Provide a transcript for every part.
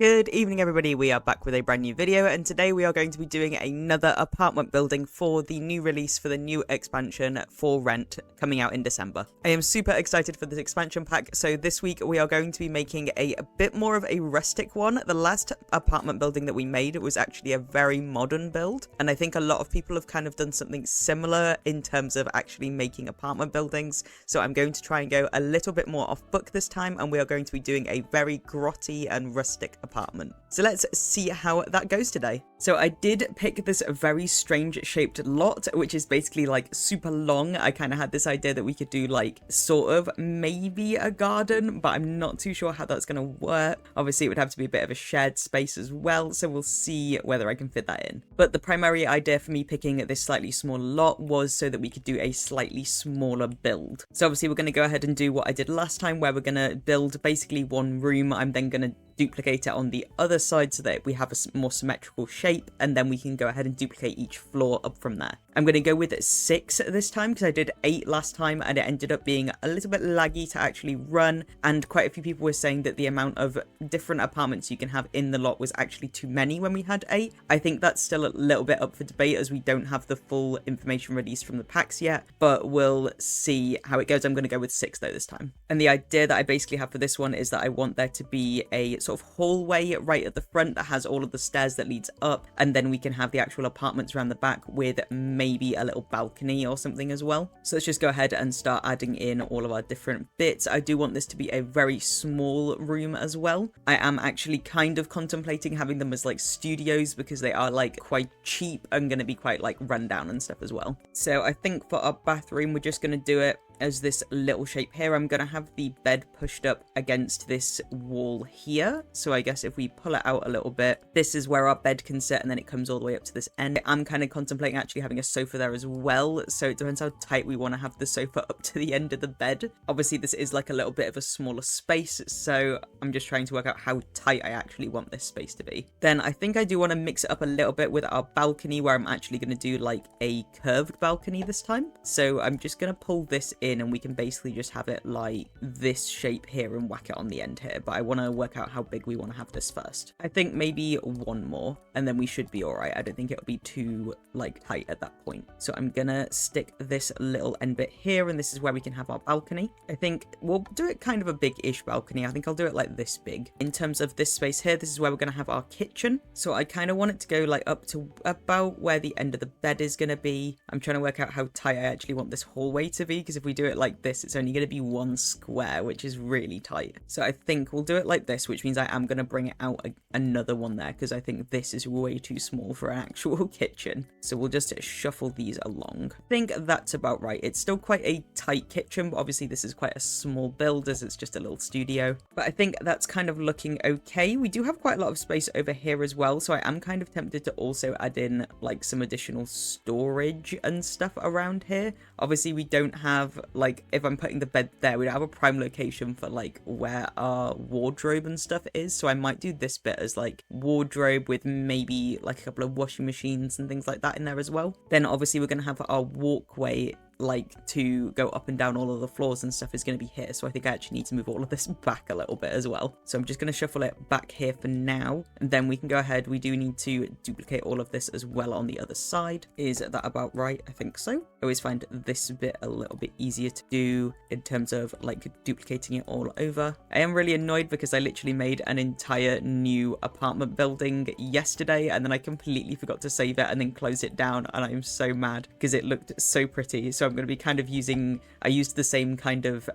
Good evening everybody, we are back with a brand new video and today we are going to be doing another apartment building for the new release for the new expansion For Rent coming out in December. I am super excited for this expansion pack, so this week we are going to be making a bit more of a rustic one. The last apartment building that we made was actually a very modern build, and I think a lot of people have kind of done something similar in terms of actually making apartment buildings, so I'm going to try and go a little bit more off book this time, and we are going to be doing a very grotty and rustic apartment. So let's see how that goes today. So I did pick this very strange shaped lot, which is basically like super long. I kind of had this idea that we could do like sort of maybe a garden, but I'm not too sure how that's going to work. Obviously it would have to be a bit of a shared space as well, so we'll see whether I can fit that in. But the primary idea for me picking this slightly smaller lot was so that we could do a slightly smaller build. So obviously we're going to go ahead and do what I did last time, where we're going to build basically one room. I'm then going to duplicate it on the other side so that we have a more symmetrical shape, and then we can go ahead and duplicate each floor up from there. I'm going to go with 6 this time because I did 8 last time and it ended up being a little bit laggy to actually run, and quite a few people were saying that the amount of different apartments you can have in the lot was actually too many when we had 8. I think that's still a little bit up for debate as we don't have the full information released from the packs yet, but we'll see how it goes. I'm going to go with 6 though this time. And the idea that I basically have for this one is that I want there to be a sort of hallway right at the front that has all of the stairs that leads up, and then we can have the actual apartments around the back with maybe a little balcony or something as well. So let's just go ahead and start adding in all of our different bits. I do want this to be a very small room as well. I am actually kind of contemplating having them as like studios because they are like quite cheap and going to be quite like run down and stuff as well. So I think for our bathroom we're just going to do it as this little shape here. I'm going to have the bed pushed up against this wall here. So I guess if we pull it out a little bit, this is where our bed can sit, and then it comes all the way up to this end. I'm kind of contemplating actually having a sofa there as well. So it depends how tight we want to have the sofa up to the end of the bed. Obviously this is like a little bit of a smaller space, so I'm just trying to work out how tight I actually want this space to be. Then I think I do want to mix it up a little bit with our balcony, where I'm actually going to do like a curved balcony this time. So I'm just going to pull this in and we can basically just have it like this shape here and whack it on the end here, but I want to work out how big we want to have this first. I think maybe one more and then we should be all right. I don't think it'll be too like tight at that point. So I'm gonna stick this little end bit here, and this is where we can have our balcony. I think we'll do it kind of a big-ish balcony. I think I'll do it like this big. In terms of this space here, this is where we're gonna have our kitchen. So I kind of want it to go like up to about where the end of the bed is gonna be. I'm trying to work out how tight I actually want this hallway to be, because if we do it like this, it's only going to be one square, which is really tight. So I think we'll do it like this, which means I am going to bring it out another one there, because I think this is way too small for an actual kitchen. So we'll just shuffle these along. I think that's about right. It's still quite a tight kitchen, but obviously this is quite a small build as it's just a little studio. But I think that's kind of looking okay. We do have quite a lot of space over here as well, so I am kind of tempted to also add in like some additional storage and stuff around here. Obviously we don't have like, if I'm putting the bed there, we don't have a prime location for like where our wardrobe and stuff is, so I might do this bit as like wardrobe with maybe like a couple of washing machines and things like that in there as well. Then obviously we're going to have our walkway like to go up and down all of the floors and stuff is going to be here, so I think I actually need to move all of this back a little bit as well. So I'm just going to shuffle it back here for now, and then we can go ahead. We do need to duplicate all of this as well on the other side. Is that about right? I think so. I always find this bit a little bit easier to do in terms of like duplicating it all over. I am really annoyed because I literally made an entire new apartment building yesterday and then I completely forgot to save it and then close it down, and I'm so mad because it looked so pretty. So I'm going to be kind of I used the same kind of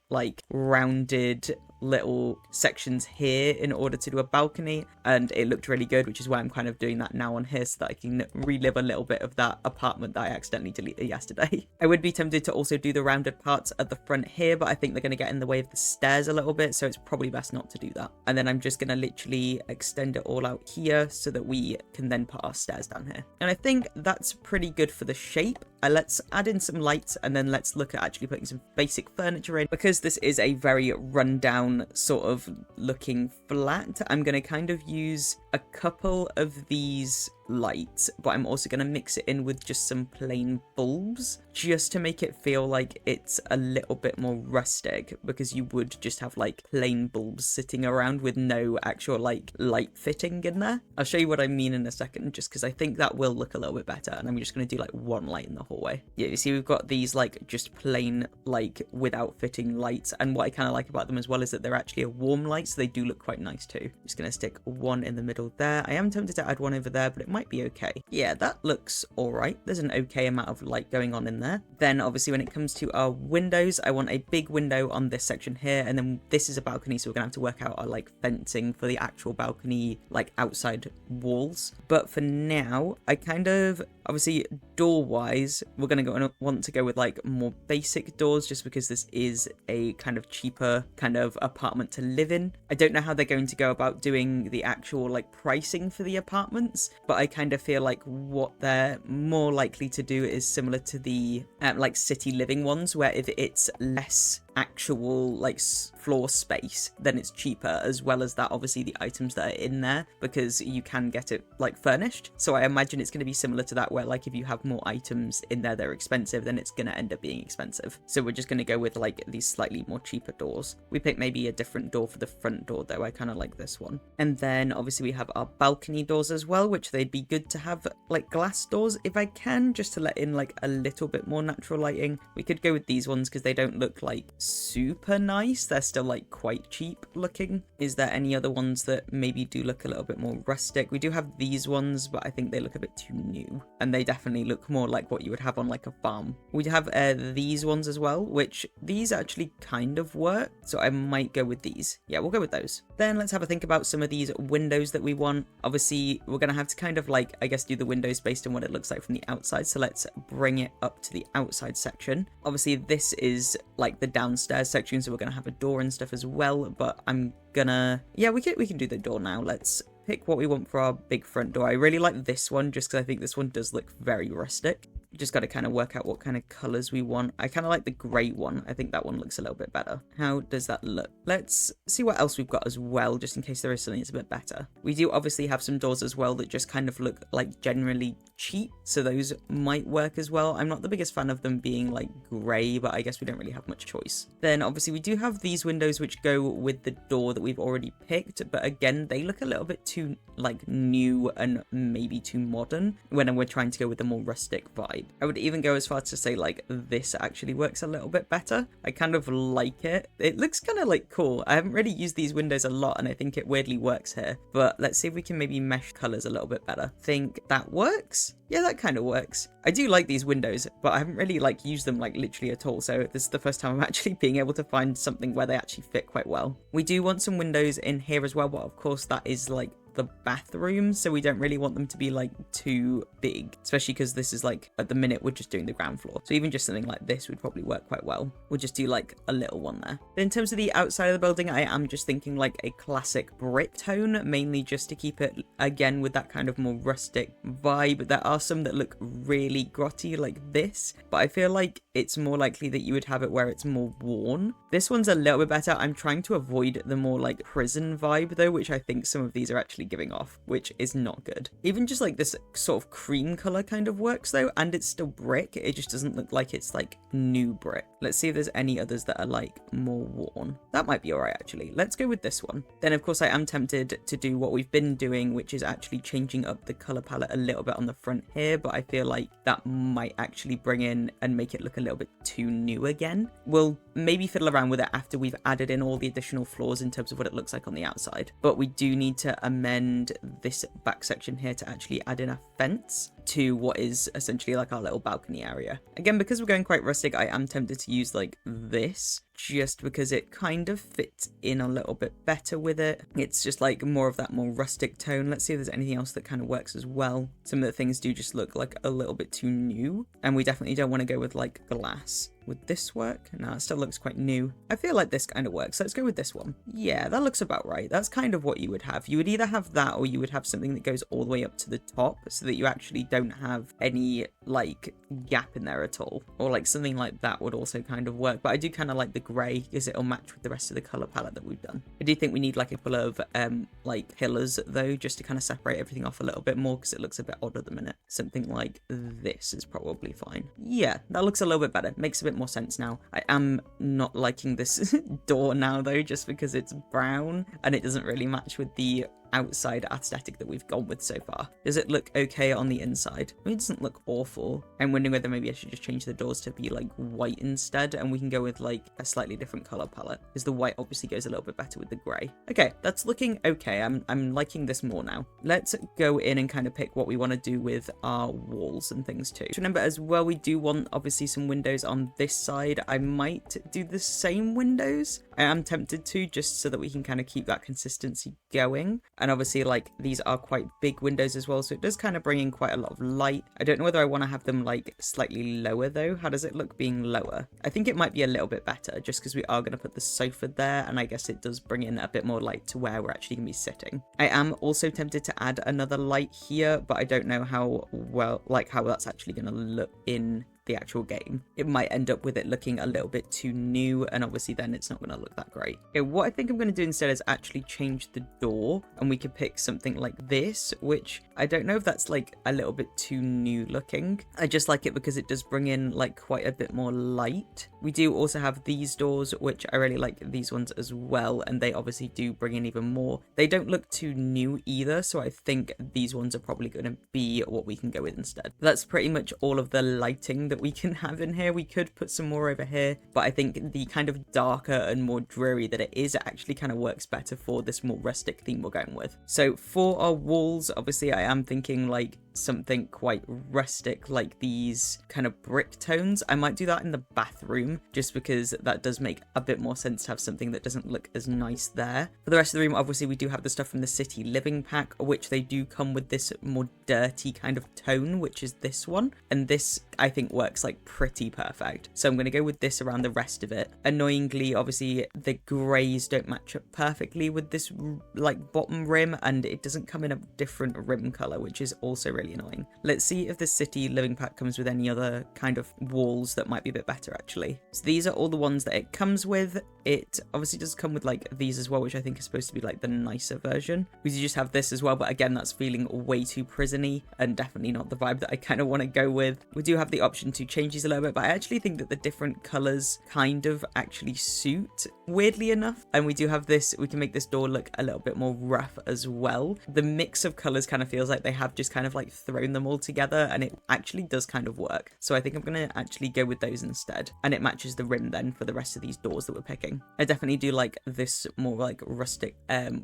like rounded little sections here in order to do a balcony, and it looked really good, which is why I'm kind of doing that now on here so that I can relive a little bit of that apartment that I accidentally deleted yesterday. I would be tempted to also do the rounded parts at the front here, but I think they're going to get in the way of the stairs a little bit, so it's probably best not to do that. And then I'm just going to literally extend it all out here so that we can then put our stairs down here. And I think that's pretty good for the shape. Let's add in some lights, and then let's look at actually putting some basic furniture in, because this is a very rundown sort of looking flat. I'm going to kind of use a couple of these light, but I'm also going to mix it in with just some plain bulbs, just to make it feel like it's a little bit more rustic, because you would just have like plain bulbs sitting around with no actual like light fitting in there. I'll show you what I mean in a second, just because I think that will look a little bit better. And I'm just going to do like one light in the hallway. Yeah, you see we've got these like just plain like without fitting lights, and what I kind of like about them as well is that they're actually a warm light, so they do look quite nice too. Just going to stick one in the middle there. I am tempted to add one over there, but it might be okay. Yeah, that looks all right. There's an okay amount of light going on in there. Then obviously when it comes to our windows, I want a big window on this section here, and then this is a balcony, so we're gonna have to work out our like fencing for the actual balcony, like outside walls. But for now, I kind of, obviously door wise, we're gonna want to go with like more basic doors, just because this is a kind of cheaper kind of apartment to live in. I don't know how they're going to go about doing the actual like pricing for the apartments, but I kind of feel like what they're more likely to do is similar to the like city living ones, where if it's less actual like floor space, then it's cheaper, as well as that obviously the items that are in there, because you can get it like furnished. So I imagine it's going to be similar to that, where like if you have more items in there that are expensive, then it's going to end up being expensive. So we're just going to go with like these slightly more cheaper doors. We pick maybe a different door for the front door though. I kind of like this one. And then obviously we have our balcony doors as well, which they'd be good to have like glass doors if I can, just to let in like a little bit more natural lighting. We could go with these ones because they don't look like super nice. They're still like quite cheap looking. Is there any other ones that maybe do look a little bit more rustic? We do have these ones, but I think they look a bit too new, and they definitely look more like what you would have on like a farm. We have these ones as well, which these actually kind of work, so I might go with these. Yeah, we'll go with those. Then let's have a think about some of these windows that we want. Obviously we're gonna have to kind of like, I guess, do the windows based on what it looks like from the outside, so let's bring it up to the outside section. Obviously this is like the downstairs section, so we're gonna have a door and stuff as well, but I'm gonna, yeah, we can do the door now. Let's pick what we want for our big front door. I really like this one, just because I think this one does look very rustic. Just got to kind of work out what kind of colors we want. I kind of like the grey one. I think that one looks a little bit better. How does that look? Let's see what else we've got as well, just in case there is something that's a bit better. We do obviously have some doors as well that just kind of look like generally cheap, so those might work as well. I'm not the biggest fan of them being like grey, but I guess we don't really have much choice. Then obviously we do have these windows which go with the door that we've already picked, but again, they look a little bit too like new and maybe too modern when we're trying to go with a more rustic vibe. I would even go as far as to say like this actually works a little bit better. I kind of like it. It looks kind of like cool. I haven't really used these windows a lot, and I think it weirdly works here, but let's see if we can maybe mesh colors a little bit better. Think that works? Yeah, that kind of works. I do like these windows, but I haven't really like used them like literally at all, so this is the first time I'm actually being able to find something where they actually fit quite well. We do want some windows in here as well, but of course that is like the bathroom, so we don't really want them to be like too big, especially because this is like, at the minute we're just doing the ground floor, so even just something like this would probably work quite well. We'll just do like a little one there. But in terms of the outside of the building, I am just thinking like a classic brick tone, mainly just to keep it again with that kind of more rustic vibe. There are some that look really grotty like this, but I feel like it's more likely that you would have it where it's more worn. This one's a little bit better. I'm trying to avoid the more like prison vibe though, which I think some of these are actually giving off, which is not good. Even just like this sort of cream color kind of works though, and it's still brick. It just doesn't look like it's like new brick. Let's see if there's any others that are like more worn. That might be all right actually. Let's go with this one. Then of course I am tempted to do what we've been doing, which is actually changing up the color palette a little bit on the front here, but I feel like that might actually bring in and make it look a little bit too new again. We'll maybe fiddle around with it after we've added in all the additional floors in terms of what it looks like on the outside, but we do need to amend this back section here to actually add in a fence to what is essentially like our little balcony area. Again, because we're going quite rustic, I am tempted to use like this, just because it kind of fits in a little bit better with it. It's just like more of that more rustic tone. Let's see if there's anything else that kind of works as well. Some of the things do just look like a little bit too new, and we definitely don't want to go with like glass. Would this work? No, it still looks quite new. I feel like this kind of works. Let's go with this one. Yeah, that looks about right. That's kind of what you would have. You would either have that or you would have something that goes all the way up to the top so that you actually don't have any like gap in there at all. Or like something like that would also kind of work. But I do kind of like the grey because it'll match with the rest of the colour palette that we've done. I do think we need like a couple of like pillars though, just to kind of separate everything off a little bit more because it looks a bit odd at the minute. Something like this is probably fine. Yeah, that looks a little bit better. Makes a bit more sense now. I am not liking this door now though, just because it's brown and it doesn't really match with the outside aesthetic that we've gone with so far. Does it look okay on the inside? I mean, it doesn't look awful. I'm wondering whether maybe I should just change the doors to be like white instead, and we can go with like a slightly different color palette because the white obviously goes a little bit better with the gray. Okay, that's looking okay. I'm liking this more now. Let's go in and kind of pick what we want to do with our walls and things too. So remember as well, we do want obviously some windows on this side. I might do the same windows. I am tempted to, just so that we can kind of keep that consistency going. And obviously like these are quite big windows as well, so it does kind of bring in quite a lot of light. I don't know whether I want to have them like slightly lower though. How does it look being lower? I think it might be a little bit better just because we are going to put the sofa there, and I guess it does bring in a bit more light to where we're actually going to be sitting. I am also tempted to add another light here, but I don't know how well, like how that's actually going to look in the actual game. It might end up with it looking a little bit too new, and obviously then it's not going to look that great. Okay, what I think I'm going to do instead is actually change the door, and we could pick something like this, which I don't know if that's like a little bit too new looking. I just like it because it does bring in like quite a bit more light. We do also have these doors, which I really like these ones as well, and they obviously do bring in even more. They don't look too new either, so I think these ones are probably going to be what we can go with instead. That's pretty much all of the lighting that we can have in here. We could put some more over here, but I think the kind of darker and more dreary that it is actually kind of works better for this more rustic theme we're going with. So for our walls, obviously I am thinking like something quite rustic, like these kind of brick tones. I might do that in the bathroom just because that does make a bit more sense to have something that doesn't look as nice there. For the rest of the room, obviously we do have the stuff from the city living pack, which they do come with this more dirty kind of tone, which is this one, and this I think works like pretty perfect. So I'm going to go with this around the rest of it. Annoyingly, obviously the greys don't match up perfectly with this like bottom rim, and it doesn't come in a different rim color, which is also really annoying. Let's see if the city living pack comes with any other kind of walls that might be a bit better actually. So these are all the ones that it comes with. It obviously does come with like these as well, which I think is supposed to be like the nicer version. We do just have this as well, but again that's feeling way too prisony and definitely not the vibe that I kind of want to go with. We do have the option to change these a little bit, but I actually think that the different colors kind of actually suit, weirdly enough. And we do have this, we can make this door look a little bit more rough as well. The mix of colors kind of feels like they have just kind of like thrown them all together, and it actually does kind of work. So I think I'm going to actually go with those instead, and it matches the rim then for the rest of these doors that we're picking. I definitely do like this more like rustic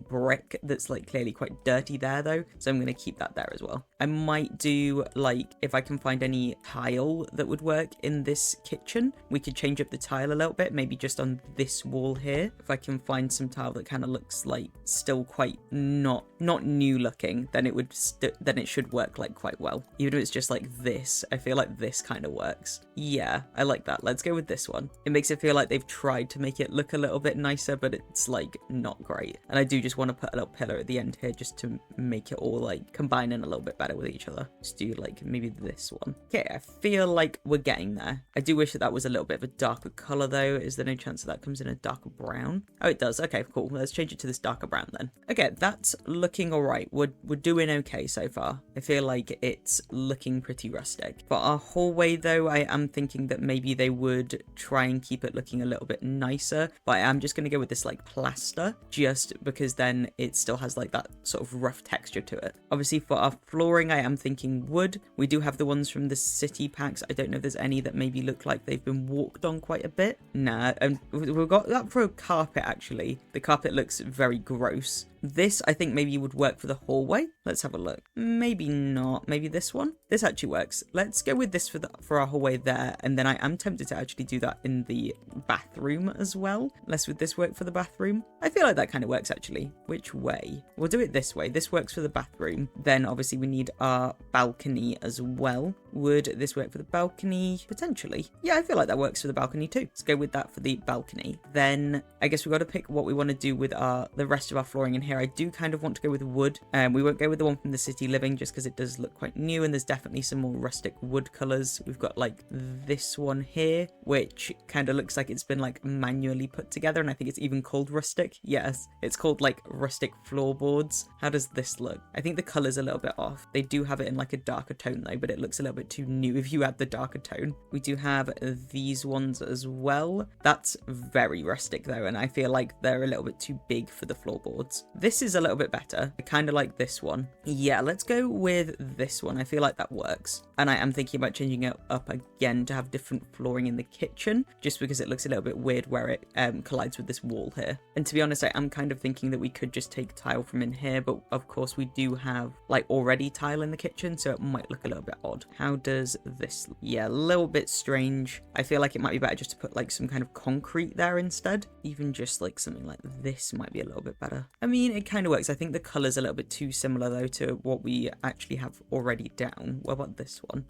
brick that's like clearly quite dirty there though, so I'm going to keep that there as well. I might do like, if I can find any tile that would work in this kitchen, we could change up the tile a little bit, maybe just on this wall here. If I can find some tile that kind of looks like still quite not new looking, then it would then it should work like quite well. Even if it's just like this, I feel like this kind of works. Yeah, I like that. Let's go with this one. It makes it feel like they've tried to make it look a little bit nicer, but it's like not great. And I do just want to put a little pillar at the end here just to make it all like combine in a little bit better with each other. Let's do like maybe this one. Okay, I feel like we're getting there. I do wish that that was a little bit of a darker color though. Is there no chance that comes in a darker brown? Oh, it does. Okay, cool. Let's change it to this darker brown then. Okay, that's looking all right. We're doing okay so far. I feel like it's looking pretty rustic. For our hallway though, I am thinking that maybe they would try and keep it looking a little bit nicer, but I am just going to go with this like plaster, just because then it still has like that sort of rough texture to it. Obviously for our flooring, I am thinking wood. We do have the ones from the city packs. I don't know if there's any that maybe look like they've been walked on quite a bit. Nah, and we've got that for a carpet actually. The carpet looks very gross. This, I think maybe would work for the hallway. Let's have a look. Maybe not. Maybe this one. This actually works. Let's go with this for our hallway there. And then I am tempted to actually do that in the bathroom as well. Unless would this work for the bathroom? I feel like that kind of works actually. Which way? We'll do it this way. This works for the bathroom. Then obviously we need our balcony as well. Would this work for the balcony? Potentially. Yeah, I feel like that works for the balcony too. Let's go with that for the balcony. Then I guess we've got to pick what we want to do with the rest of our flooring in here. I do kind of want to go with wood. We won't go with the one from the city living just because it does look quite new and there's definitely some more rustic wood colors. We've got like this one here, which kind of looks like it's been like manually put together, and I think it's even called rustic. Yes, it's called like rustic floorboards. How does this look? I think the color's a little bit off. They do have it in like a darker tone though, but it looks a little bit too new if you add the darker tone. We do have these ones as well. That's very rustic though, and I feel like they're a little bit too big for the floorboards. This is a little bit better. I kind of like this one. Yeah, let's go with this one. I feel like that works. And I am thinking about changing it up again to have different flooring in the kitchen, just because it looks a little bit weird where it collides with this wall here. And to be honest, I am kind of thinking that we could just take tile from in here, but of course we do have like already tile in the kitchen, so it might look a little bit odd. How does this look? Yeah, a little bit strange. I feel like it might be better just to put like some kind of concrete there instead. Even just like something like this might be a little bit better. I mean, it kind of works. I think the color's a little bit too similar though to what we actually have already down. What about this one?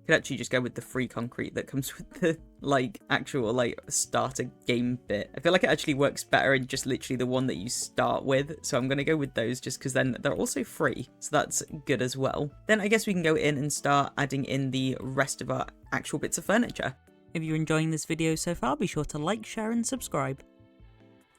Could actually just go with the free concrete that comes with the like actual like starter game bit. I feel like it actually works better in just literally the one that you start with, so I'm gonna go with those just because then they're also free, so that's good as well. Then I guess we can go in and start adding in the rest of our actual bits of furniture. If you're enjoying this video so far, be sure to like, share and subscribe.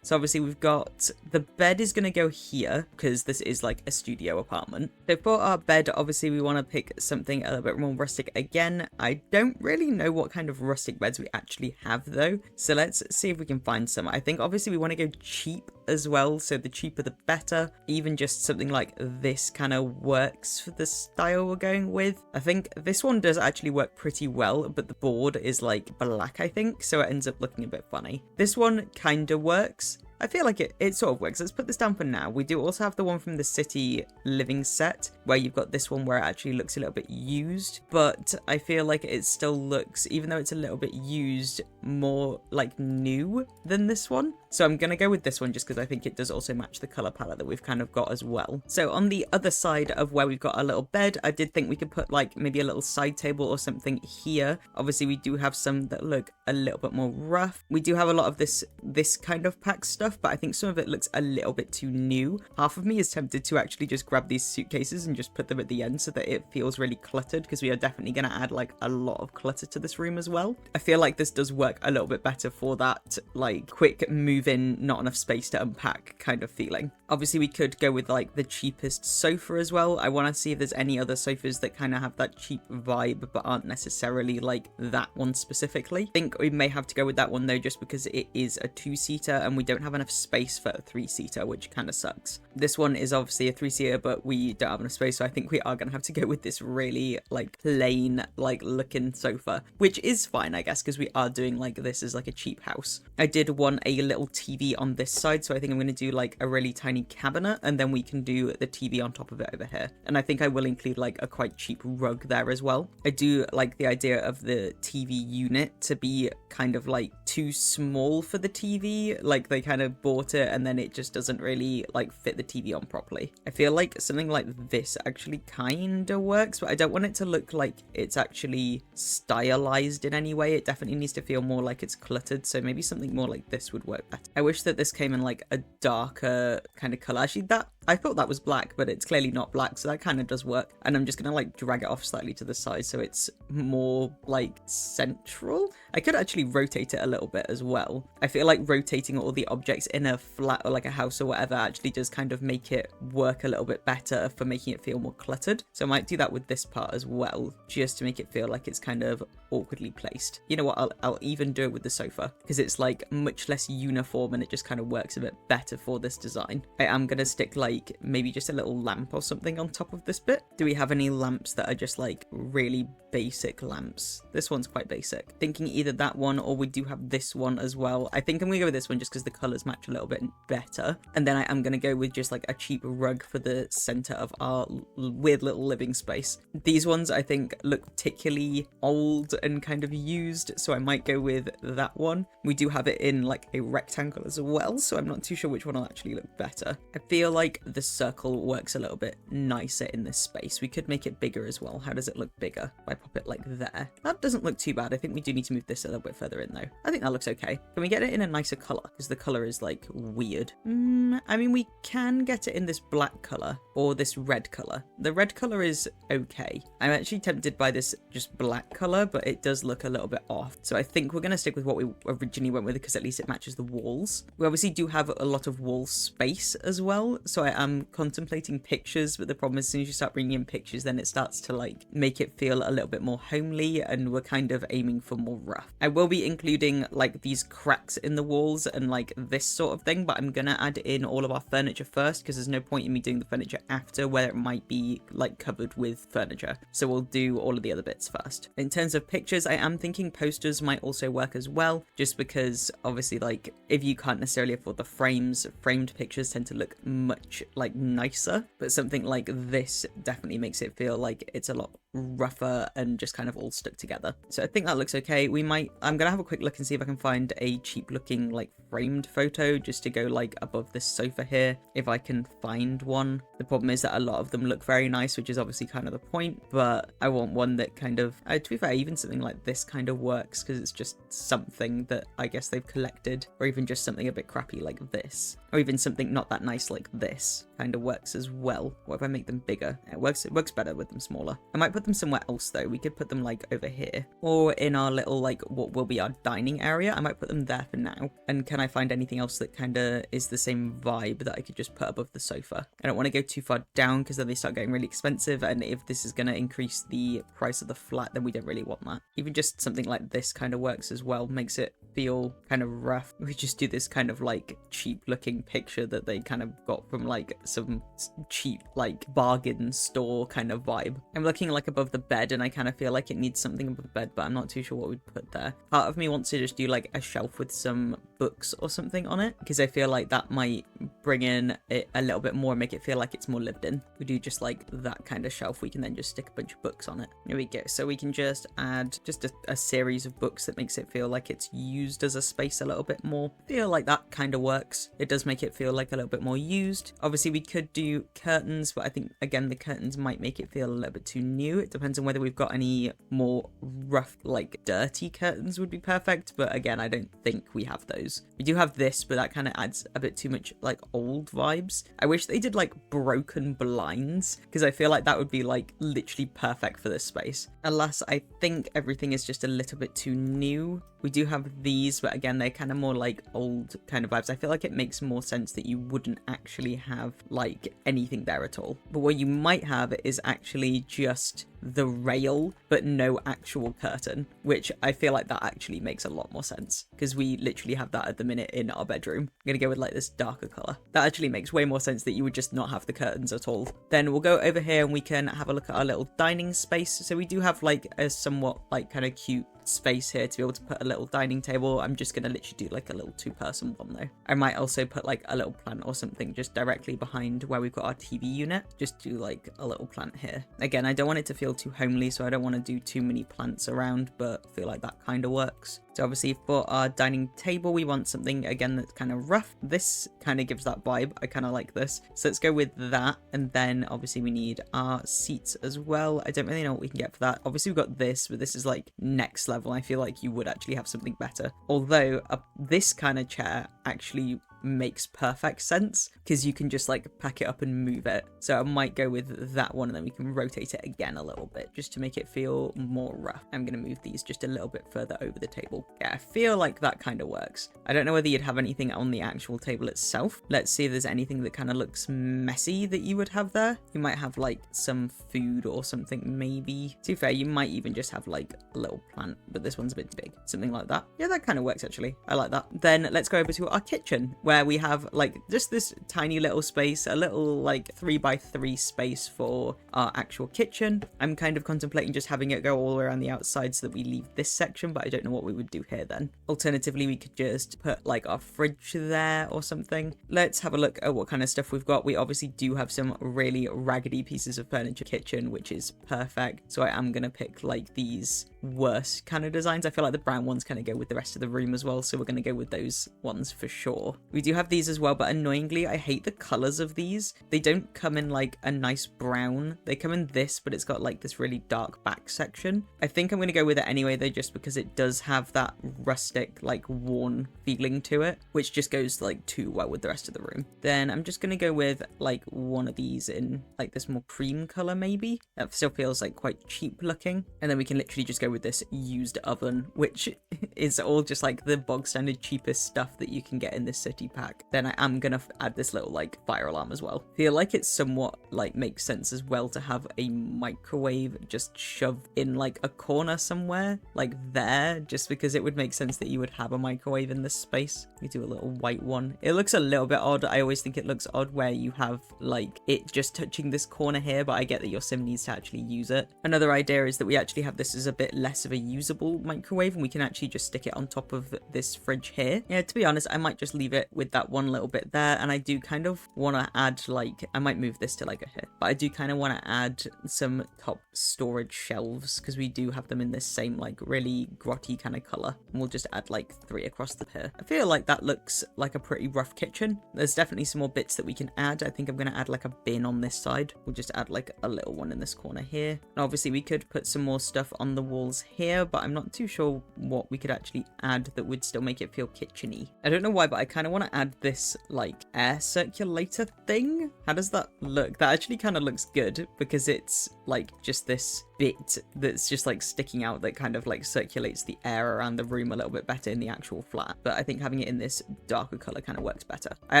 So obviously we've got the bed is going to go here because this is like a studio apartment. So for our bed, obviously we want to pick something a little bit more rustic again. I don't really know what kind of rustic beds we actually have though. So let's see if we can find some. I think obviously we want to go cheap as well. So the cheaper the better. Even just something like this kind of works for the style we're going with. I think this one does actually work pretty well, but the board is like black, I think. So it ends up looking a bit funny. This one kind of works. I feel like it sort of works. Let's put this down for now. We do also have the one from the city living set where you've got this one where it actually looks a little bit used, but I feel like it still looks, even though it's a little bit used, more like new than this one. So I'm going to go with this one just because I think it does also match the color palette that we've kind of got as well. So on the other side of where we've got our little bed, I did think we could put like maybe a little side table or something here. Obviously we do have some that look a little bit more rough. We do have a lot of this kind of pack stuff, but I think some of it looks a little bit too new. Half of me is tempted to actually just grab these suitcases and just put them at the end so that it feels really cluttered, because we are definitely going to add like a lot of clutter to this room as well. I feel like this does work a little bit better for that like quick move in, not enough space to unpack kind of feeling. Obviously we could go with like the cheapest sofa as well. I want to see if there's any other sofas that kind of have that cheap vibe but aren't necessarily like that one specifically. I think we may have to go with that one though, just because it is a 2-seater and we don't have enough space for a 3-seater, which kind of sucks. This one is obviously a 3-seater, but we don't have enough space, so I think we are going to have to go with this really like plain like looking sofa, which is fine I guess, because we are doing like this as like a cheap house. I did want a little TV on this side, so I think I'm going to do like a really tiny cabinet, and then we can do the TV on top of it over here. And I think I will include like a quite cheap rug there as well. I do like the idea of the TV unit to be kind of like too small for the TV, like they kind of bought it and then it just doesn't really like fit the TV on properly. I feel like something like this actually kind of works, but I don't want it to look like it's actually stylized in any way. It definitely needs to feel more like it's cluttered, so maybe something more like this would work better. I wish that this came in like a darker kind of color. Actually, that I thought that was black, but it's clearly not black, so that kind of does work. And I'm just gonna like drag it off slightly to the side so it's more like central. I could actually rotate it a little bit as well. I feel like rotating all the objects in a flat or like a house or whatever actually does kind of make it work a little bit better for making it feel more cluttered. So I might do that with this part as well, just to make it feel like it's kind of awkwardly placed. You know what, I'll even do it with the sofa, because it's like much less uniform and it just kind of works a bit better for this design. I am going to stick like maybe just a little lamp or something on top of this bit. Do we have any lamps that are just like really basic lamps? This one's quite basic. Thinking either that one or we do have this one as well. I think I'm gonna go with this one just because the colors match a little bit better. And then I am gonna go with just like a cheap rug for the center of our weird little living space. These ones I think look particularly old and kind of used, so I might go with that one. We do have it in like a rectangle as well, so I'm not too sure which one will actually look better. I feel like the circle works a little bit nicer in this space. We could make it bigger as well. How does it look bigger? If I pop it like there. That doesn't look too bad. I think we do need to move this a little bit further in though. I think that looks okay. Can we get it in a nicer color? Because the color is like weird. I mean, we can get it in this black color or this red color. The red color is okay. I'm actually tempted by this just black color, but it does look a little bit off. So I think we're going to stick with what we originally went with because at least it matches the walls. We obviously do have a lot of wall space as well. So I am contemplating pictures, but the problem is as soon as you start bringing in pictures, then it starts to like make it feel a little bit more homely, and we're kind of aiming for more rough. I will be including like these cracks in the walls and like this sort of thing, but I'm gonna add in all of our furniture first because there's no point in me doing the furniture after where it might be like covered with furniture. So we'll do all of the other bits first. In terms of pictures, I am thinking posters might also work as well, just because obviously like if you can't necessarily afford the frames, framed pictures tend to look much like nicer, but something like this definitely makes it feel like it's a lot rougher and just kind of all stuck together. So I think that looks okay. I'm gonna have a quick look and see if I can find a cheap looking like framed photo just to go like above this sofa here, if I can find one. The problem is that a lot of them look very nice, which is obviously kind of the point, but I want one that kind of, to be fair, even something like this kind of works because it's just something that I guess they've collected, or even just something a bit crappy like this, or even something not that nice like this kind of works as well. What if I make them bigger? It works better with them smaller. I might put them somewhere else though. We could put them like over here or in our little like what will be our dining area. I might put them there for now. And can I find anything else that kind of is the same vibe that I could just put above the sofa? I don't want to go too far down because then they start getting really expensive, and if this is going to increase the price of the flat, then we don't really want that. Even just something like this kind of works as well, makes it feel kind of rough. We just do this kind of like cheap looking picture that they kind of got from like some cheap like bargain store kind of vibe. I'm looking like above the bed and I kind of feel like it needs something above the bed, but I'm not too sure what we'd put there. Part of me wants to just do like a shelf with some books or something on it because I feel like that might bring in it a little bit more and make it feel like it's more lived in. We do just like that kind of shelf. We can then just stick a bunch of books on it. There we go. So we can just add just a series of books that makes it feel like it's used as a space a little bit more. I feel like that kind of works. It does make it feel like a little bit more used. Obviously we could do curtains, but I think again the curtains might make it feel a little bit too new. It depends on whether we've got any more rough like dirty curtains would be perfect, but again I don't think we have those. We do have this, but that kind of adds a bit too much like old vibes. I wish they did like broken blinds because I feel like that would be like literally perfect for this space. Alas, I think everything is just a little bit too new. We do have these, but again, they're kind of more like old kind of vibes. I feel like it makes more sense that you wouldn't actually have like anything there at all. But what you might have is actually just the rail, but no actual curtain, which I feel like that actually makes a lot more sense because we literally have that at the minute in our bedroom. I'm going to go with like this darker color. That actually makes way more sense that you would just not have the curtains at all. Then we'll go over here and we can have a look at our little dining space. So we do have like a somewhat like kind of cute space here to be able to put a little dining table. I'm just gonna literally do like a little 2-person one though. I might also put like a little plant or something just directly behind where we've got our TV unit. Just do like a little plant here. Again, I don't want it to feel too homely, so I don't want to do too many plants around, but I feel like that kind of works. So obviously for our dining table, we want something again that's kind of rough. This kind of gives that vibe. I kind of like this. So let's go with that. And then obviously we need our seats as well. I don't really know what we can get for that. Obviously we've got this, but this is like next level. I feel like you would actually have something better. Although this kind of chair actually makes perfect sense because you can just like pack it up and move it. So I might go with that one, and then we can rotate it again a little bit just to make it feel more rough. I'm going to move these just a little bit further over the table. Yeah, I feel like that kind of works. I don't know whether you'd have anything on the actual table itself. Let's see if there's anything that kind of looks messy that you would have there. You might have like some food or something, maybe. To be fair, you might even just have like a little plant, but this one's a bit big. Something like that. Yeah, that kind of works actually. I like that. Then let's go over to our kitchen, where we have like just this tiny little space, a little like 3x3 space for our actual kitchen. I'm kind of contemplating just having it go all around the outside so that we leave this section, but I don't know what we would do here then. Alternatively, we could just put like our fridge there or something. Let's have a look at what kind of stuff we've got. We obviously do have some really raggedy pieces of furniture kitchen, which is perfect. So I am going to pick like these worse kind of designs. I feel like the brown ones kind of go with the rest of the room as well, so we're going to go with those ones for sure. We do have these as well, but annoyingly I hate the colors of these. They don't come in like a nice brown. They come in this, but it's got like this really dark back section. I think I'm going to go with it anyway though, just because it does have that rustic like worn feeling to it, which just goes like too well with the rest of the room. Then I'm just going to go with like one of these in like this more cream color maybe. That still feels like quite cheap looking, and then we can literally just go with this used oven, which is all just like the bog standard cheapest stuff that you can get in this city pack. Then I am gonna add this little like fire alarm as well. Feel like it's somewhat like makes sense as well to have a microwave just shoved in like a corner somewhere like there, just because it would make sense that you would have a microwave in this space. We do a little white one. It looks a little bit odd. I always think it looks odd where you have like it just touching this corner here, but I get that your sim needs to actually use it. Another idea is that we actually have this as a bit less of a usable microwave, and we can actually just stick it on top of this fridge here. Yeah, to be honest, I might just leave it with that one little bit there, and I do kind of want to add like, I might move this to like a here, but I do kind of want to add some top storage shelves because we do have them in this same like really grotty kind of color, and we'll just add like 3 across the pier. I feel like that looks like a pretty rough kitchen. There's definitely some more bits that we can add. I think I'm going to add like a bin on this side. We'll just add like a little one in this corner here, and obviously we could put some more stuff on the walls here, but I'm not too sure what we could actually add that would still make it feel kitcheny. I don't know why, but I kind of want to add this like air circulator thing. How does that look? That actually kind of looks good because it's like just this bit that's just like sticking out that kind of like circulates the air around the room a little bit better in the actual flat. But I think having it in this darker color kind of works better. I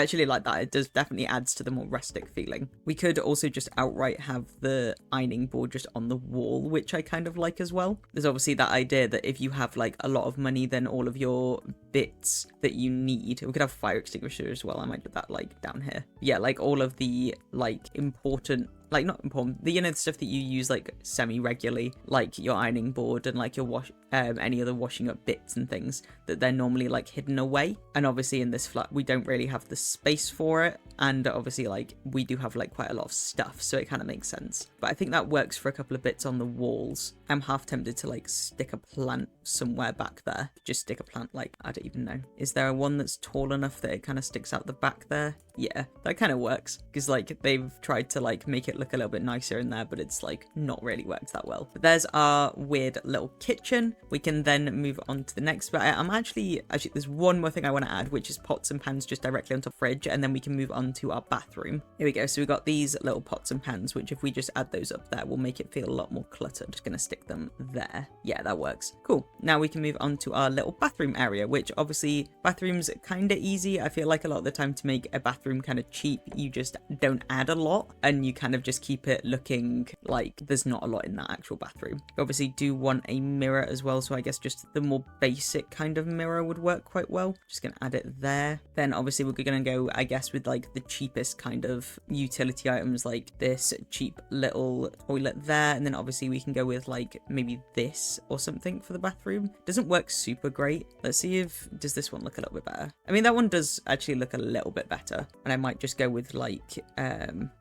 actually like that. It does definitely adds to the more rustic feeling. We could also just outright have the ironing board just on the wall, which I kind of like as well. There's obviously that idea that if you have like a lot of money, then all of your bits that you need, we could have fire extinguisher as well. I might put that like down here. Yeah, like all of the like important, like not important, the, you know, the stuff that you use like semi-regularly, like your ironing board and like your any other washing up bits and things, that they're normally like hidden away. And obviously in this flat we don't really have the space for it, and obviously like we do have like quite a lot of stuff, so it kind of makes sense. But I think that works for a couple of bits on the walls. I'm half tempted to like stick a plant somewhere back there. Just stick a plant, like, I don't even know. Is there one that's tall enough that it kind of sticks out the back there? Yeah, that kind of works, because like they've tried to like make it look a little bit nicer in there, but it's like not really worked that well. But there's our weird little kitchen. We can then move on to the next bit. I'm actually there's one more thing I want to add, which is pots and pans just directly onto the fridge, and then we can move on to our bathroom. Here we go. So we've got these little pots and pans, which if we just add those up there, will make it feel a lot more cluttered. Just gonna stick them there. Yeah, that works. Cool. Now we can move on to our little bathroom area, which obviously bathrooms kind of easy. I feel like a lot of the time to make a bathroom kind of cheap, you just don't add a lot, and you kind of just keep it looking like there's not a lot in that actual bathroom. You obviously do want a mirror as well, so I guess just the more basic kind of mirror would work quite well. Just gonna add it there. Then obviously we're gonna go, I guess, with like the cheapest kind of utility items, like this cheap little toilet there, and then obviously we can go with like maybe this or something for the bathroom. Doesn't work super great. Let's see if does this one look a little bit better. I mean, that one does actually look a little bit better, and I might just go with like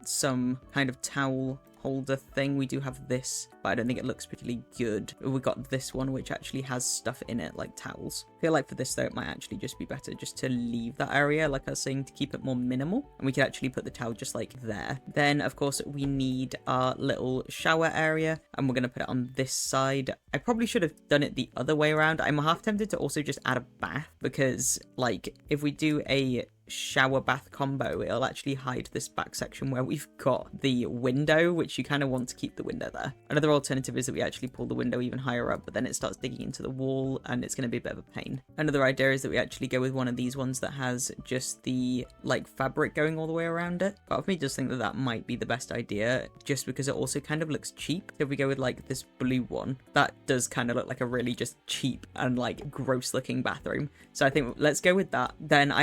some kind of towel holder thing. We do have this, but I don't think it looks particularly good. We got this one which actually has stuff in it like towels. I feel like for this though it might actually just be better just to leave that area, like I was saying, to keep it more minimal, and we could actually put the towel just like there. Then of course we need our little shower area, and we're going to put it on this side. I probably should have done it the other way around. I'm half tempted to also just add a bath, because like if we do a shower bath combo, it'll actually hide this back section where we've got the window, which you kind of want to keep the window there. Another alternative is that we actually pull the window even higher up, but then it starts digging into the wall and it's going to be a bit of a pain. Another idea is that we actually go with one of these ones that has just the like fabric going all the way around it. Part of me just think that that might be the best idea, just because it also kind of looks cheap. So if we go with like this blue one, that does kind of look like a really just cheap and like gross looking bathroom. So I think let's go with that. Then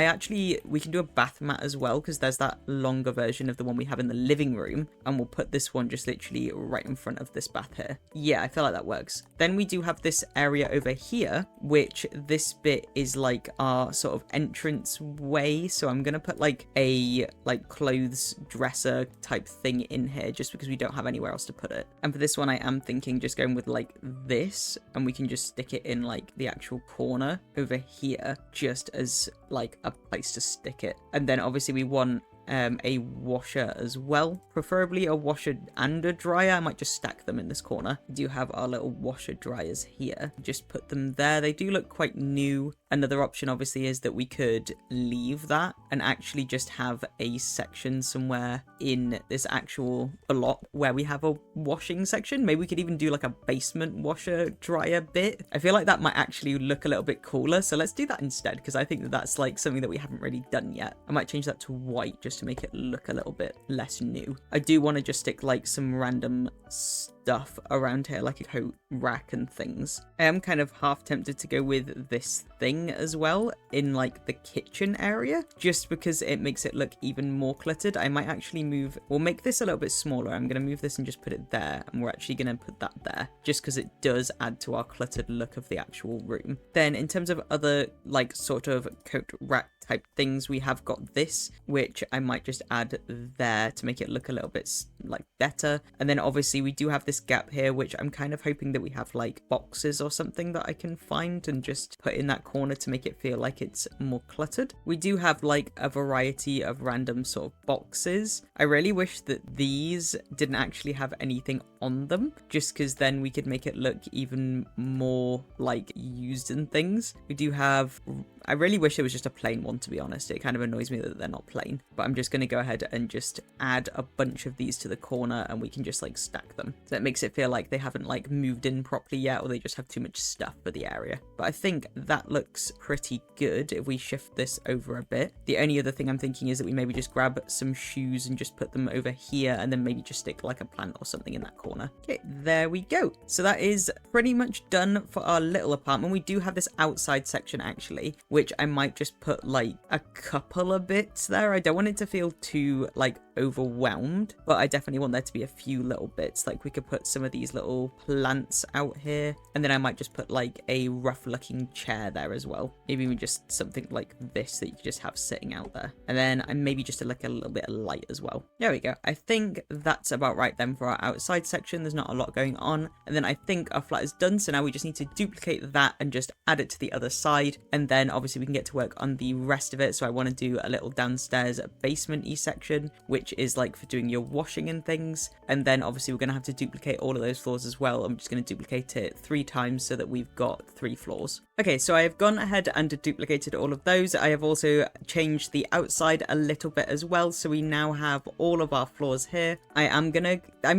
we can do a bath mat as well, because there's that longer version of the one we have in the living room, and we'll put this one just literally right in front of this bath here. Yeah, I feel like that works. Then we do have this area over here, which this bit is like our sort of entrance way. So I'm gonna put like a clothes dresser type thing in here, just because we don't have anywhere else to put it. And for this one, I am thinking just going with like this, and we can just stick it in like the actual corner over here, just as like a place to stick it. And then obviously we want a washer as well, preferably a washer and a dryer. I might just stack them in this corner. We do have our little washer dryers here, just put them there. They do look quite new. Another option obviously is that we could leave that and actually just have a section somewhere in this actual block where we have a washing section. Maybe we could even do like a basement washer dryer bit. I feel like that might actually look a little bit cooler, so let's do that instead, because I think that that's like something that we haven't really done yet. I might change that to white just to make it look a little bit less new. I do want to just stick like some random stuff around here, like a coat rack and things. I am kind of half tempted to go with this thing as well in like the kitchen area, just because it makes it look even more cluttered. I might actually we'll make this a little bit smaller. I'm going to move this and just put it there, and we're actually going to put that there, just because it does add to our cluttered look of the actual room. Then in terms of other like sort of coat rack type things, we have got this, which I might just add there to make it look a little bit like better. And then obviously we do have this gap here, which I'm kind of hoping that we have like boxes or something that I can find and just put in that corner to make it feel like it's more cluttered. We do have like a variety of random sort of boxes. I really wish that these didn't actually have anything on them, just because then we could make it look even more like used and things. We do have, I really wish it was just a plain one, to be honest. It kind of annoys me that they're not plain, but I'm just going to go ahead and just add a bunch of these to the corner, and we can just like stack them. So it makes it feel like they haven't like moved in properly yet, or they just have too much stuff for the area. But I think that looks pretty good if we shift this over a bit. The only other thing I'm thinking is that we maybe just grab some shoes and just put them over here, and then maybe just stick like a plant or something in that corner. Okay, there we go. So that is pretty much done for our little apartment. We do have this outside section actually, which I might just put like a couple of bits there. I don't want it to feel too like overwhelmed, but I definitely want there to be a few little bits. Like we could put some of these little plants out here, and then I might just put like a rough looking chair there as well. Maybe even just something like this that you just have sitting out there, and then maybe just like a little bit of light as well. There we go. I think that's about right then for our outside section. There's not a lot going on, and then I think our flat is done, so now we just need to duplicate that and just add it to the other side, and then obviously we can get to work on the rest of it. So I want to do a little downstairs basement-y section, which is like for doing your washing and things, and then obviously we're going to have to duplicate all of those floors as well. I'm just going to duplicate it 3 times so that we've got 3 floors. Okay, so I have gone ahead and duplicated all of those. I have also changed the outside a little bit as well, so we now have all of our floors here. I'm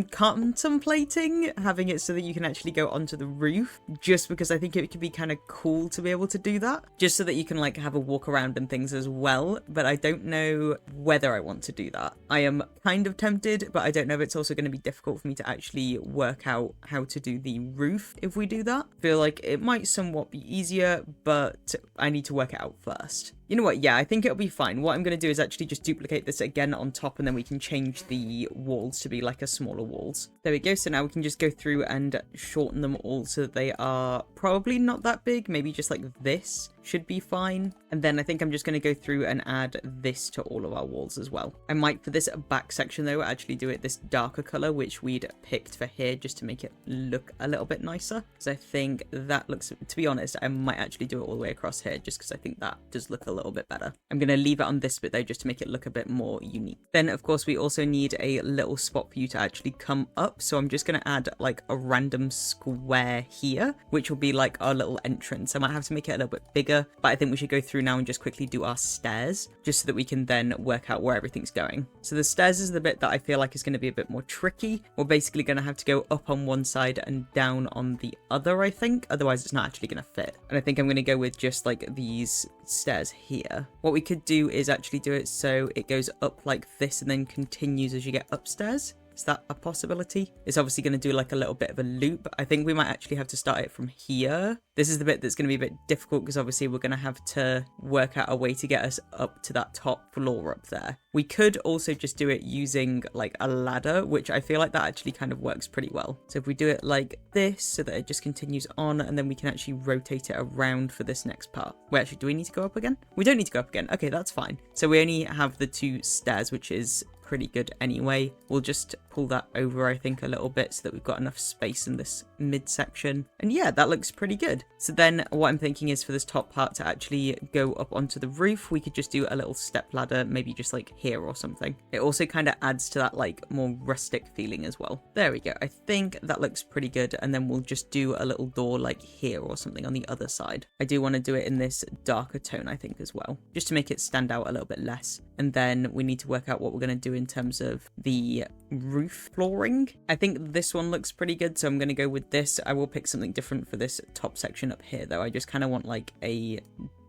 contemplating having it so that you can actually go onto the roof, just because I think it could be kind of cool to be able to do that, just so that you can like have a walk around and things as well. But I don't know whether I want to do that. I am kind of tempted, but I don't know if it's also going to be difficult for me to actually work out how to do the roof if we do that. I feel like it might somewhat be easier, but I need to work it out first. You know what? Yeah, I think it'll be fine. What I'm going to do is actually just duplicate this again on top, and then we can change the walls to be like a smaller walls. There we go. So now we can just go through and shorten them all so that they are probably not that big. Maybe just like this should be fine. And then I think I'm just going to go through and add this to all of our walls as well. I might, for this back section though, actually do it this darker color, which we'd picked for here just to make it look a little bit nicer. So I think that looks, to be honest, I might actually do it all the way across here, just because I think that does look a little bit better. I'm going to leave it on this bit though, just to make it look a bit more unique. Then of course we also need a little spot for you to actually come up. So I'm just going to add like a random square here, which will be like our little entrance. I might have to make it a little bit bigger, but I think we should go through now and just quickly do our stairs, just so that we can then work out where everything's going. So the stairs is the bit that I feel like is going to be a bit more tricky. We're basically going to have to go up on one side and down on the other, I think. Otherwise it's not actually going to fit. And I think I'm going to go with just like these stairs here. What we could do is actually do it so it goes up like this and then continues as you get upstairs. Is that a possibility? It's obviously going to do like a little bit of a loop. I think we might actually have to start it from here. This is the bit that's going to be a bit difficult because obviously we're going to have to work out a way to get us up to that top floor up there. We could also just do it using like a ladder, which I feel like that actually kind of works pretty well. So if we do it like this so that it just continues on, and then we can actually rotate it around for this next part. Wait, actually, do we need to go up again? We don't need to go up again. Okay, that's fine. So we only have the 2 stairs, which is pretty good anyway. We'll just pull that over, I think, a little bit so that we've got enough space in this midsection. And yeah, that looks pretty good. So then what I'm thinking is for this top part to actually go up onto the roof, we could just do a little step ladder, maybe just like here or something. It also kind of adds to that like more rustic feeling as well. There we go. I think that looks pretty good. And then we'll just do a little door like here or something on the other side. I do want to do it in this darker tone, I think, as well, just to make it stand out a little bit less. And then we need to work out what we're going to do in terms of the roof flooring. I think this one looks pretty good, so I'm going to go with this. I will pick something different for this top section up here though. I just kind of want like a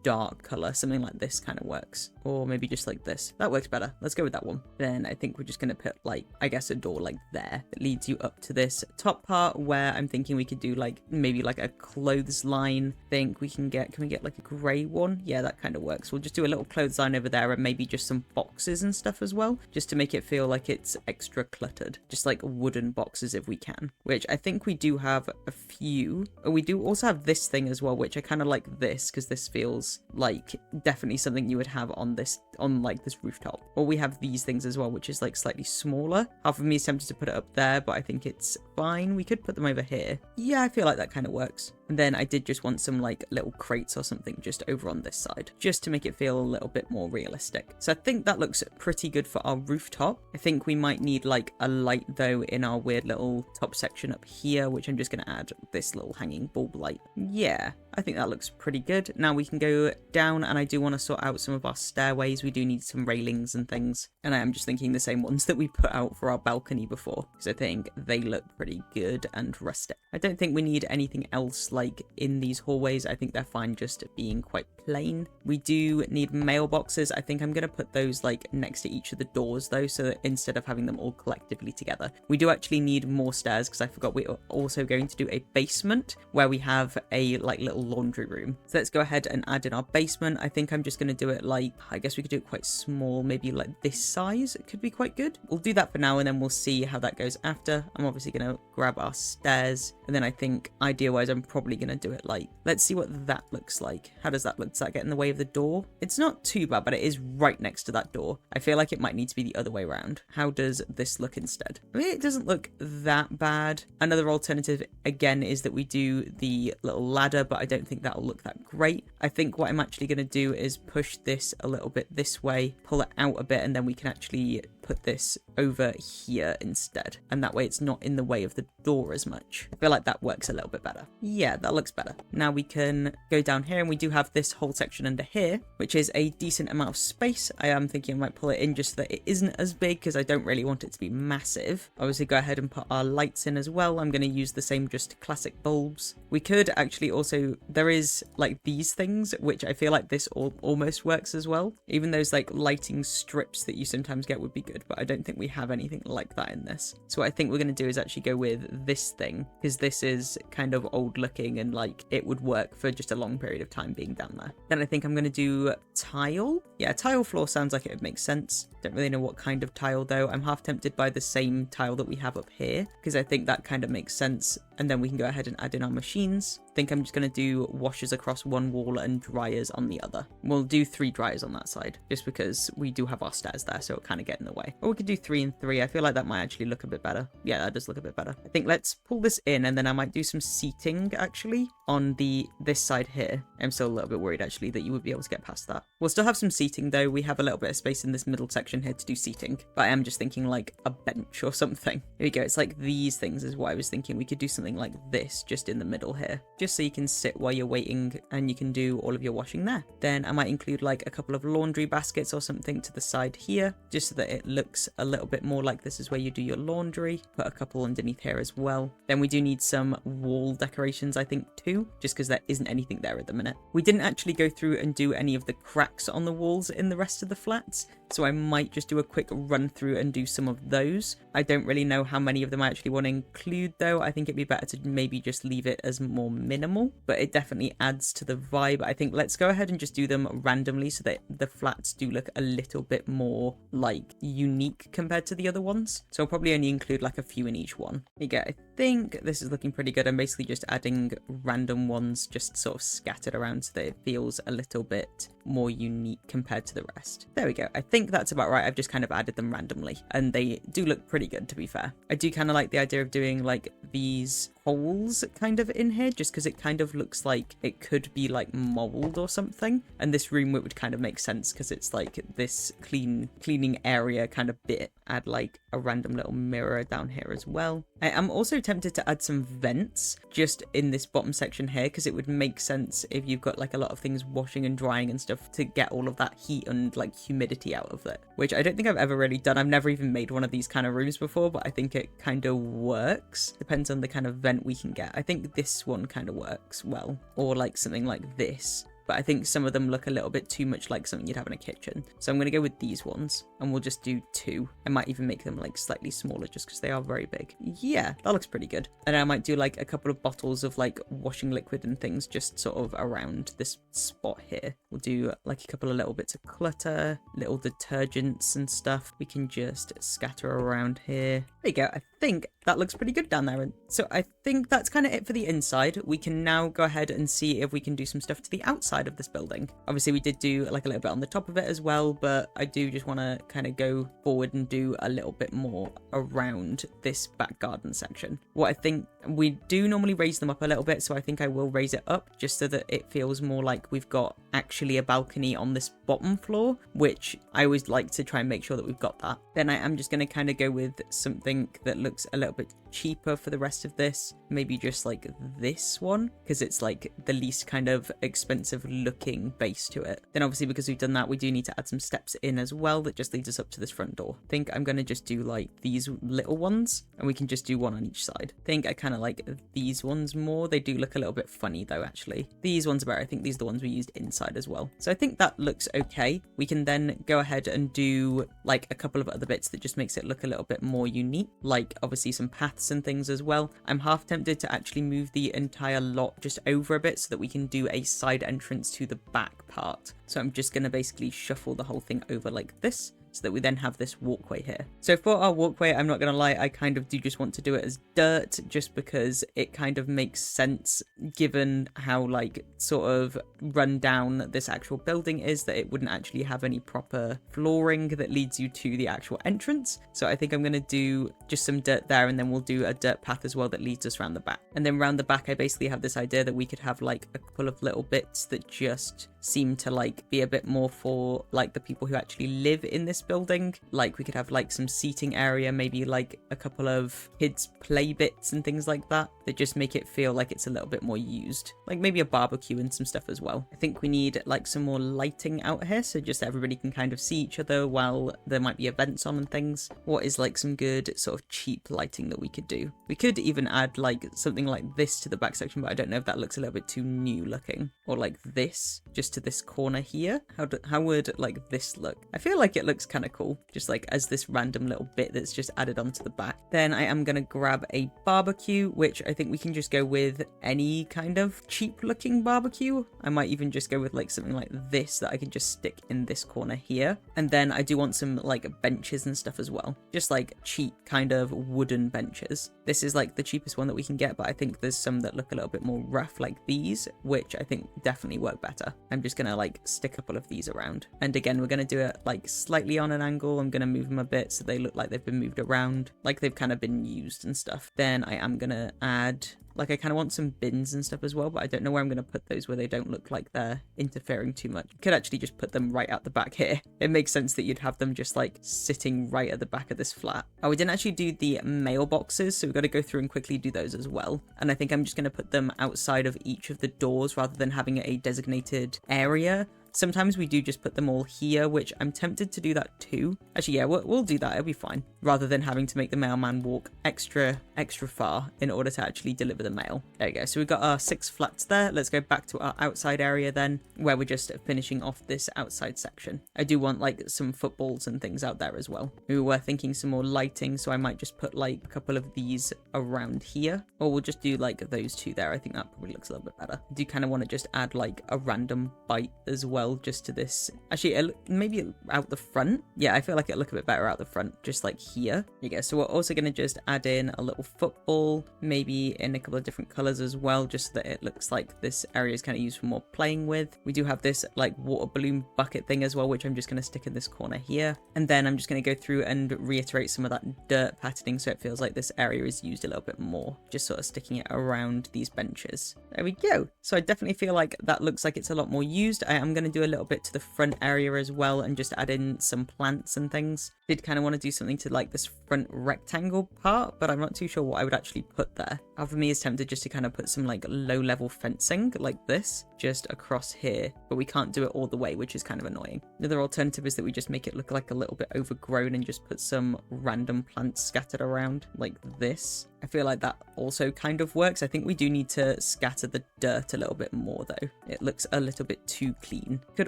dark color, something like this kind of works, or maybe just like this. That works better. Let's go with that one. Then I think we're just going to put like, I guess, a door like there that leads you up to this top part, where I'm thinking we could do like maybe like a clothesline. Think we can get like a grey one. Yeah, that kind of works. We'll just do a little clothesline over there and maybe just some boxes and stuff as well, just to make it feel like it's extra cluttered, just like wooden boxes if we can, which I think we do have a few. We do also have this thing as well, which I kind of like this because this feels like definitely something you would have on this, on like this rooftop. Or we have these things as well, which is like slightly smaller. Half of me is tempted to put it up there, but I think it's fine. We could put them over here. Yeah, I feel like that kind of works. And then I did just want some like little crates or something just over on this side, just to make it feel a little bit more realistic. So I think that looks pretty good for our rooftop. I think we might need like a light though in our weird little top section up here, which I'm just going to add this little hanging bulb light. Yeah, I think that looks pretty good. Now we can go down, and I do want to sort out some of our stairways. We do need some railings and things. And I am just thinking the same ones that we put out for our balcony before, because I think they look pretty good and rustic. I don't think we need anything else like in these hallways. I think they're fine just being quite plain. We do need mailboxes. I think I'm going to put those like next to each of the doors though, so that instead of having them all collectively together. We do actually need more stairs because I forgot we are also going to do a basement where we have a like little laundry room. So let's go ahead and add in our basement. I think I'm just going to do it like, I guess we could do it quite small, maybe like this size. It could be quite good. We'll do that for now, and then we'll see how that goes after. I'm obviously going to grab our stairs, and then I think idea wise I'm probably going to do it like, let's see what that looks like. How does that look? Does that get in the way of the door? It's not too bad, but it is right next to that door. I feel like it might need to be the other way around. How does this look instead? I mean, it doesn't look that bad. Another alternative again is that we do the little ladder, but I don't think that'll look that great. I think what I'm actually going to do is push this a little bit this way, pull it out a bit, and then we can actually put this over here instead, and that way it's not in the way of the door as much. I feel like that works a little bit better. Yeah, that looks better. Now we can go down here, and we do have this whole section under here, which is a decent amount of space. I am thinking I might pull it in just so that it isn't as big, because I don't really want it to be massive. Obviously go ahead and put our lights in as well. I'm going to use the same just classic bulbs. We could actually also, there is like these things, which I feel like this almost works as well. Even those like lighting strips that you sometimes get would be good, but I don't think we have anything like that in this. So what I think we're going to do is actually go with this thing, because this is kind of old looking and like it would work for just a long period of time being down there. Then I think I'm going to do tile. Yeah, tile floor sounds like it would make sense. Don't really know what kind of tile though. I'm half tempted by the same tile that we have up here, because I think that kind of makes sense. And then we can go ahead and add in our machines. think I'm just going to do washers across one wall and dryers on the other. We'll do 3 dryers on that side, just because we do have our stairs there, so it'll kind of get in the way. Or we could do 3 and 3. I feel like that might actually look a bit better. Yeah, that does look a bit better. I think let's pull this in, and then I might do some seating, actually, on this side here. I'm still a little bit worried, actually, that you would be able to get past that. We'll still have some seating, though. We have a little bit of space in this middle section here to do seating, but I am just thinking like a bench or something. Here we go. It's like these things is what I was thinking. We could do something like this just in the middle here, just so you can sit while you're waiting and you can do all of your washing there. Then I might include like a couple of laundry baskets or something to the side here, just so that it looks a little bit more like this is where you do your laundry. Put a couple underneath here as well. Then we do need some wall decorations, I think, too, just because there isn't anything there at the minute. We didn't actually go through and do any of the cracks on the walls in the rest of the flats, so I might just do a quick run through and do some of those. I don't really know how many of them I actually want to include, though. I think it'd be better to maybe just leave it as more minimal, but it definitely adds to the vibe. I think let's go ahead and just do them randomly so that the flats do look a little bit more like unique compared to the other ones. So I'll probably only include like a few in each one. There you go. I think this is looking pretty good. I'm basically just adding random ones just sort of scattered around so that it feels a little bit more unique compared to the rest. There we go. I think that's about right. I've just kind of added them randomly and they do look pretty good, to be fair. I do kind of like the idea of doing like these holes kind of in here, just because it kind of looks like it could be like mold or something, and this room would kind of make sense because it's like this cleaning area kind of bit. Add like a random little mirror down here as well. I am also tempted to add some vents just in this bottom section here, because it would make sense if you've got like a lot of things washing and drying and stuff to get all of that heat and like humidity out of it, which I don't think I've ever really done. I've never even made one of these kind of rooms before, but I think it kind of works. Depends on the kind of vent we can get. I think this one kind of works well, or like something like this. But I think some of them look a little bit too much like something you'd have in a kitchen. So I'm going to go with these ones, and we'll just do 2. I might even make them like slightly smaller just because they are very big. Yeah, that looks pretty good. And I might do like a couple of bottles of like washing liquid and things just sort of around this spot here. We'll do like a couple of little bits of clutter, little detergents and stuff. We can just scatter around here. There you go. I think that looks pretty good down there. And so I think that's kind of it for the inside. We can now go ahead and see if we can do some stuff to the outside of this building. Obviously we did do like a little bit on the top of it as well, but I do just want to kind of go forward and do a little bit more around this back garden section. What I think, we do normally raise them up a little bit, so I think I will raise it up just so that it feels more like we've got actually a balcony on this bottom floor, which I always like to try and make sure that we've got that. Then I am just going to kind of go with something that looks a little bit cheaper for the rest of this. Maybe just like this one, because it's like the least kind of expensive looking base to it. Then obviously because we've done that, we do need to add some steps in as well that just leads us up to this front door. I think I'm going to just do like these little ones, and we can just do one on each side. I think I kind of like these ones more. They do look a little bit funny though, actually. These ones are better. I think these are the ones we used inside as well. So I think that looks okay. We can then go ahead and do like a couple of other bits that just makes it look a little bit more unique, like obviously some paths and things as well. I'm half tempted to actually move the entire lot just over a bit so that we can do a side entrance to the back part. So I'm just going to basically shuffle the whole thing over like this, so that we then have this walkway here. So for our walkway, I'm not going to lie, I kind of do just want to do it as dirt, just because it kind of makes sense given how like sort of run down this actual building is, that it wouldn't actually have any proper flooring that leads you to the actual entrance. So I think I'm going to do just some dirt there, and then we'll do a dirt path as well that leads us around the back. And then around the back, I basically have this idea that we could have like a couple of little bits that just seem to like be a bit more for like the people who actually live in this building. Like we could have like some seating area, maybe like a couple of kids play bits and things like that just make it feel like it's a little bit more used, like maybe a barbecue and some stuff as well. I think we need like some more lighting out here, so just everybody can kind of see each other while there might be events on and things. What is like some good sort of cheap lighting that we could do? We could even add like something like this to the back section, but I don't know if that looks a little bit too new looking. Or like this just to this corner here. How would like this look? I feel like it looks kind of cool, just like as this random little bit that's just added onto the back. Then I am going to grab a barbecue, which I think we can just go with any kind of cheap looking barbecue. I might even just go with like something like this that I can just stick in this corner here. And then I do want some like benches and stuff as well, just like cheap kind of wooden benches. This is like the cheapest one that we can get, but I think there's some that look a little bit more rough like these, which I think definitely work better. I'm just gonna like stick a couple of these around, and again we're gonna do it like slightly on an angle. I'm gonna move them a bit so they look like they've been moved around, like they've kind of been used and stuff. Then I am gonna add, like, I kind of want some bins and stuff as well, but I don't know where I'm going to put those where they don't look like they're interfering too much. You could actually just put them right out the back here. It makes sense that you'd have them just like sitting right at the back of this flat. Oh, we didn't actually do the mailboxes, so we've got to go through and quickly do those as well. And I think I'm just going to put them outside of each of the doors rather than having a designated area. Sometimes we do just put them all here, which I'm tempted to do that too. Actually, yeah, we'll do that. It'll be fine. Rather than having to make the mailman walk extra far in order to actually deliver the mail. There we go. So we've got our 6 flats there. Let's go back to our outside area then, where we're just finishing off this outside section. I do want like some footballs and things out there as well. We were thinking some more lighting, so I might just put like a couple of these around here, or we'll just do like those 2 there. I think that probably looks a little bit better. I do kind of want to just add like a random bite as well, just to this. Actually, maybe out the front. Yeah, I feel like it'll look a bit better out the front, just like here. There you go. So we're also going to just add in a little football, maybe in a couple of different colors as well, just so that it looks like this area is kind of used for more playing with. We do have this like water balloon bucket thing as well, which I'm just going to stick in this corner here. And then I'm just going to go through and reiterate some of that dirt patterning so it feels like this area is used a little bit more, just sort of sticking it around these benches. There we go. So I definitely feel like that looks like it's a lot more used. I am going to do a little bit to the front area as well and just add in some plants and things. Did kind of want to do something to like this front rectangle part, but I'm not too sure what I would actually put there. Half of me is tempted just to kind of put some like low level fencing like this just across here, but we can't do it all the way, which is kind of annoying. Another alternative is that we just make it look like a little bit overgrown and just put some random plants scattered around like this. I feel like that also kind of works. I think we do need to scatter the dirt a little bit more though. It looks a little bit too clean. Could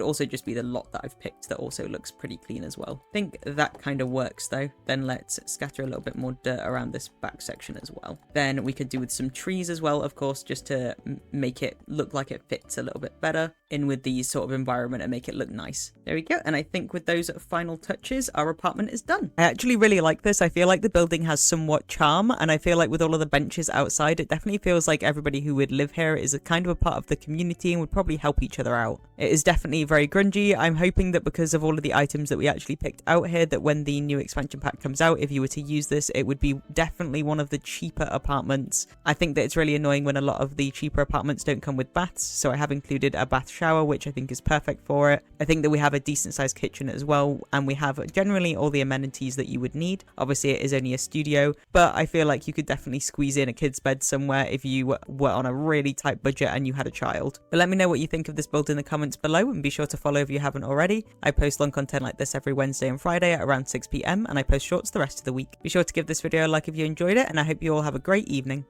also just be the lot that I've picked that also looks pretty clean as well. I think that kind of works though. Then let's scatter a little bit more dirt around this back section as well. Then we could do with some trees as well, of course, just to make it look like it fits a little bit better in with the sort of environment and make it look nice. There we go. And I think with those final touches, our apartment is done. I actually really like this. I feel like the building has somewhat charm, and I feel like with all of the benches outside, it definitely feels like everybody who would live here is a kind of a part of the community and would probably help each other out. It is definitely very grungy. I'm hoping that because of all of the items that we actually picked out here, that when the new expansion pack comes out, if you were to use this, it would be definitely one of the cheaper apartments. I think that it's really annoying when a lot of the cheaper apartments don't come with baths, so I have included a bath shower, which I think is perfect for it. I think that we have a decent sized kitchen as well, and we have generally all the amenities that you would need. Obviously it is only a studio, but I feel like you could definitely squeeze in a kid's bed somewhere if you were on a really tight budget and you had a child. But let me know what you think of this build in the comments below, and be sure to follow if you haven't already. I post long content like this every Wednesday and Friday at around 6 PM, and I post shorts the rest of the week. Be sure to give this video a like if you enjoyed it, and I hope you all have a great evening.